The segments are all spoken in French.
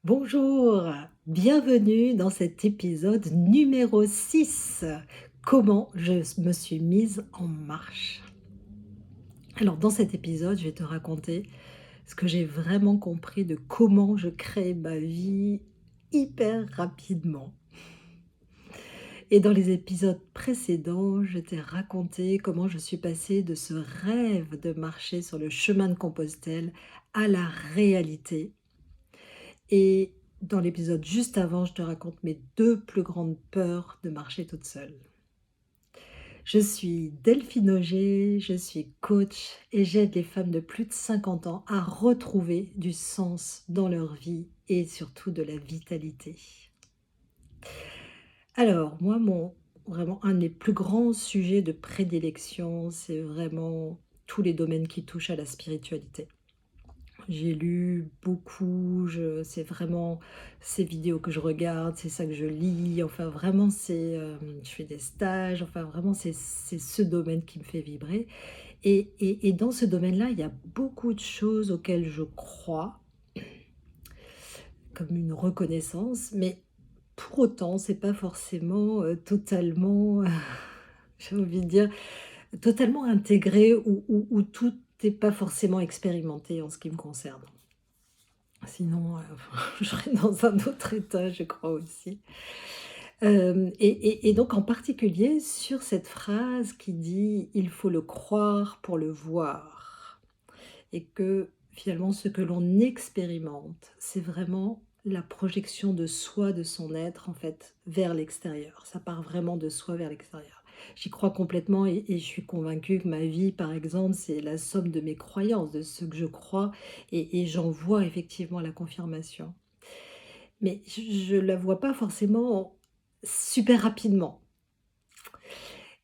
Bonjour, bienvenue dans cet épisode numéro 6. Comment je me suis mise en marche. Alors dans cet épisode, je vais te raconter ce que j'ai vraiment compris de comment je crée ma vie hyper rapidement. Et dans les épisodes précédents, je t'ai raconté comment je suis passée de ce rêve de marcher sur le chemin de Compostelle à la réalité. Et dans l'épisode juste avant, je te raconte mes 2 plus grandes peurs de marcher toute seule. Je suis Delphine Auger, je suis coach et j'aide les femmes de plus de 50 ans à retrouver du sens dans leur vie et surtout de la vitalité. Alors moi, vraiment un des plus grands sujets de prédilection, c'est vraiment tous les domaines qui touchent à la spiritualité. J'ai lu beaucoup, c'est vraiment ces vidéos que je regarde, c'est ça que je lis, enfin vraiment je fais des stages, enfin vraiment c'est ce domaine qui me fait vibrer et dans ce domaine-là, il y a beaucoup de choses auxquelles je crois, comme une reconnaissance, mais pour autant, c'est pas forcément, totalement, j'ai envie de dire, totalement intégré ou tout n'est pas forcément expérimenté en ce qui me concerne. Sinon, je serais dans un autre état, je crois aussi. Hem et donc en particulier sur cette phrase qui dit: «Il faut le croire pour le voir» et que finalement ce que l'on expérimente, c'est vraiment la projection de soi, de son être en fait, vers l'extérieur. Ça part vraiment de soi vers l'extérieur. J'y crois complètement et je suis convaincue que ma vie, par exemple, c'est la somme de mes croyances, de ce que je crois et j'en vois effectivement la confirmation. Mais je la vois pas forcément super rapidement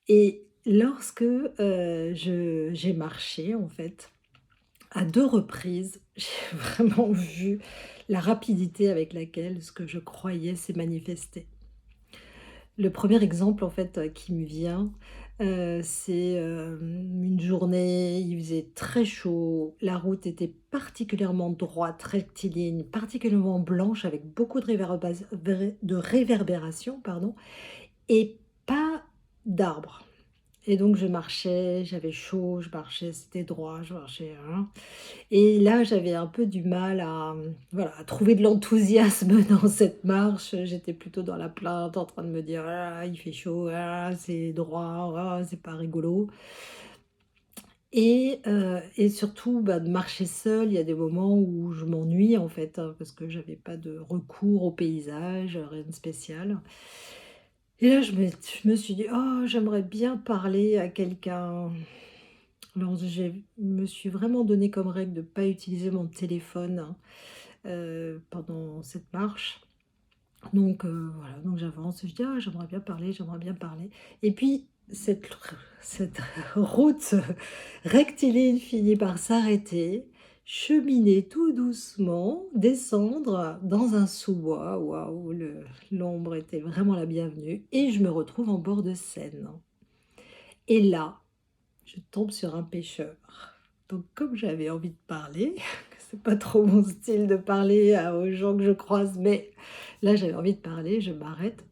et lorsque, j'ai marché en fait, à 2 reprises, j'ai vraiment vu la rapidité avec laquelle ce que je croyais s'est manifesté. Le premier exemple en fait, qui me vient, c'est, une journée, il faisait très chaud, la route était particulièrement droite, rectiligne, particulièrement blanche avec beaucoup de réverbération, pardon, et pas d'arbres. Et donc je marchais, j'avais chaud, je marchais, c'était droit, je marchais, hein. Et là, j'avais un peu du mal à, voilà, à trouver de l'enthousiasme dans cette marche. J'étais plutôt dans la plainte, en train de me dire: «Ah, il fait chaud, ah, c'est droit, ah, c'est pas rigolo» et surtout, bah, de marcher seule, il y a des moments où je m'ennuie, en fait, hein, parce que j'avais pas de recours au paysage, rien de spécial et là, je me suis dit: «Oh, j'aimerais bien parler à quelqu'un». Alors, je me suis vraiment donné comme règle de ne pas utiliser mon téléphone, hein, pendant cette marche. Donc voilà, donc j'avance, je dis: «Ah, j'aimerais bien parler» et puis cette route rectiligne finit par s'arrêter, cheminer tout doucement, descendre dans un sous-bois. Waouh, l'ombre était vraiment la bienvenue et je me retrouve en bord de Seine et là, je tombe sur un pêcheur. Donc comme j'avais envie de parler, que c'est pas trop mon style de parler aux gens que je croise, mais là j'avais envie de parler, je m'arrête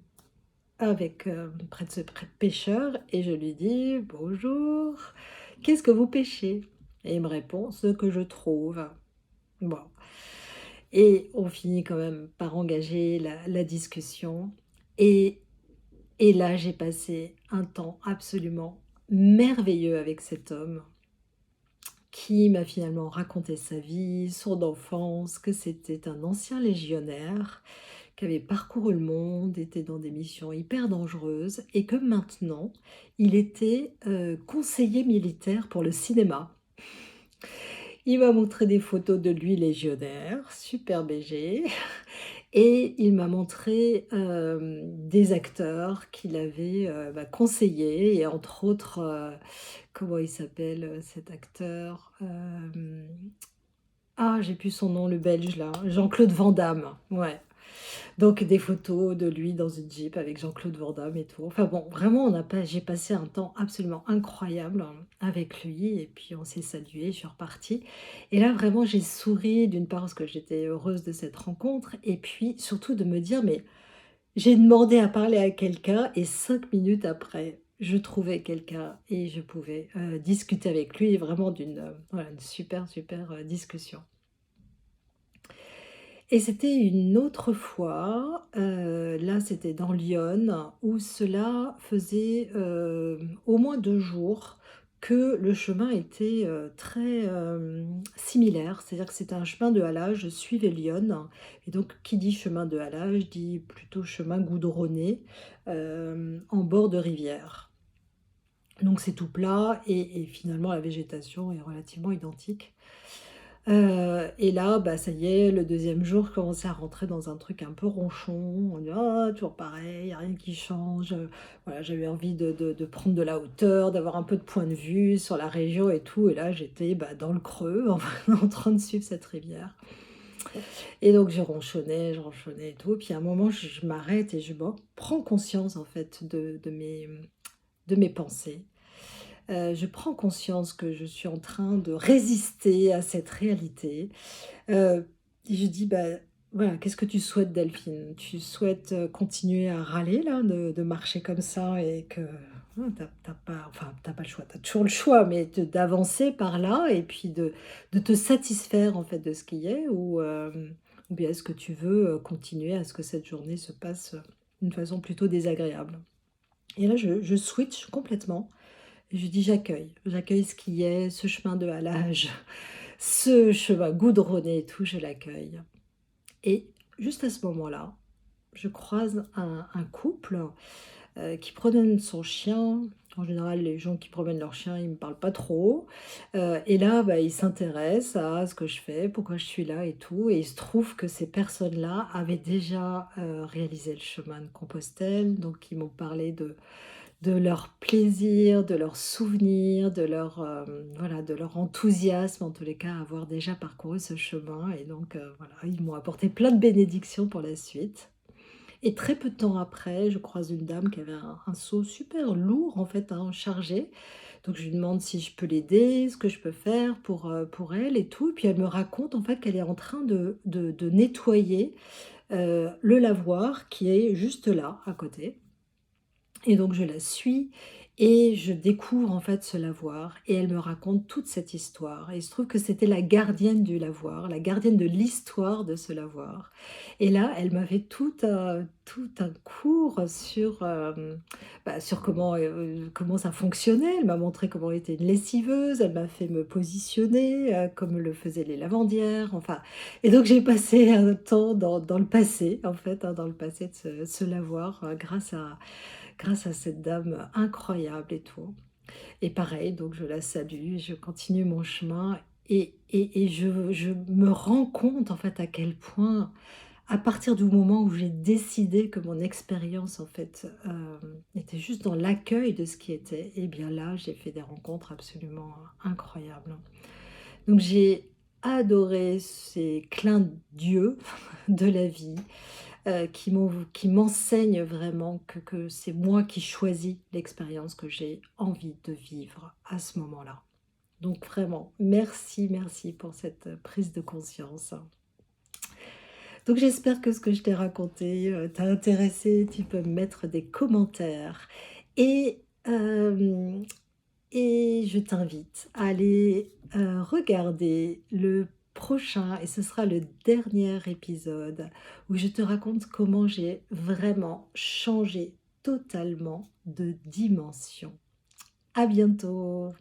près de ce pêcheur et je lui dis: «Bonjour, qu'est-ce que vous pêchez?» et il me répond: «Ce que je trouve». Bon et on finit quand même par engager la discussion et là j'ai passé un temps absolument merveilleux avec cet homme qui m'a finalement raconté sa vie, son enfance, que c'était un ancien légionnaire qui avait parcouru le monde, était dans des missions hyper dangereuses et que maintenant il était, conseiller militaire pour le cinéma. Il m'a montré des photos de lui légionnaire, super BG et il m'a montré, des acteurs qu'il avait, bah, conseillés et entre autres, comment il s'appelle, cet acteur? Ah, j'ai plus son nom, le belge là, Jean-Claude Van Damme, ouais. Donc des photos de lui dans une Jeep avec Jean-Claude Van Damme et tout. Enfin bon, vraiment, on a pas j'ai passé un temps absolument incroyable, avec lui et puis on s'est salués, je suis repartie et là, vraiment, j'ai souri d'une part parce que j'étais heureuse de cette rencontre et puis surtout de me dire: «Mais j'ai demandé à parler à quelqu'un et 5 minutes après, je trouvais quelqu'un et je pouvais, discuter avec lui vraiment d'une, voilà, une super, super, discussion. Et c'était une autre fois, là c'était dans l'Yonne, où cela faisait, au moins 2 jours que le chemin était, très, similaire. C'est-à-dire que c'était un chemin de halage, je suivais l'Yonne et donc qui dit chemin de halage dit plutôt chemin goudronné, en bord de rivière. Donc c'est tout plat et finalement la végétation est relativement identique. Et là, bah, ça y est, le deuxième jour, je commençais à rentrer dans un truc un peu ronchon. On dit: «Ah, toujours pareil, il y a rien qui change», voilà, j'avais envie de prendre de la hauteur, d'avoir un peu de point de vue sur la région et tout et là, j'étais, bah, dans le creux, en train de suivre cette rivière et donc je ronchonnais et tout. Puis à un moment, je m'arrête et je, bon, prends conscience, en fait, de mes pensées. Je prends conscience que je suis en train de résister à cette réalité. Et je dis: «Bah, voilà, qu'est-ce que tu souhaites Delphine? Tu souhaites, continuer à râler là, de marcher comme ça et que, tu pas enfin, t'as pas le choix, tu as toujours le choix, mais d'avancer par là et puis de te satisfaire en fait de ce qui est ou bien est-ce que tu veux, continuer à ce que cette journée se passe, d'une façon plutôt désagréable?» Et là je switch complètement et je dis: j'accueille ce qui est, ce chemin de halage, ce chemin goudronné et tout, je l'accueille. Et juste à ce moment-là, je croise un couple, qui promène son chien. En général, les gens qui promènent leur chien, ils me parlent pas trop, et là, bah, ils s'intéressent à ce que je fais, pourquoi je suis là et tout et il se trouve que ces personnes-là avaient déjà, réalisé le chemin de Compostelle, donc ils m'ont parlé de leur plaisir, de leurs souvenirs, de leur, voilà, de leur enthousiasme, en tous les cas, à avoir déjà parcouru ce chemin et donc voilà, ils m'ont apporté plein de bénédictions pour la suite et très peu de temps après, je croise une dame qui avait un seau super lourd, en fait, hein, chargé. Donc je lui demande si je peux l'aider, ce que je peux faire pour elle et tout. Et puis elle me raconte, en fait, qu'elle est en train de nettoyer, le lavoir qui est juste là, à côté et donc je la suis et je découvre en fait ce lavoir et elle me raconte toute cette histoire et il se trouve que c'était la gardienne du lavoir, la gardienne de l'histoire de ce lavoir et là, elle m'avait tout un cours sur, bah, sur comment ça fonctionnait. Elle m'a montré comment était une lessiveuse, elle m'a fait me positionner, comme le faisaient les lavandières, enfin et donc j'ai passé un temps dans le passé en fait, hein, dans le passé de ce lavoir, grâce à cette dame incroyable et tout. Et pareil, donc je la salue, je continue mon chemin et je me rends compte en fait à quel point, à partir du moment où j'ai décidé que mon expérience en fait, était juste dans l'accueil de ce qui était, et bien là, j'ai fait des rencontres absolument incroyables. Donc j'ai adoré ces clins d'yeux de la vie, qui m'enseignent vraiment que c'est moi qui choisis l'expérience que j'ai envie de vivre à ce moment-là. Donc vraiment, merci, merci pour cette, prise de conscience. Donc j'espère que ce que je t'ai raconté, t'a intéressé. Tu peux me mettre des commentaires et hem et je t'invite à aller, regarder le prochain et ce sera le dernier épisode où je te raconte comment j'ai vraiment changé totalement de dimension. À bientôt.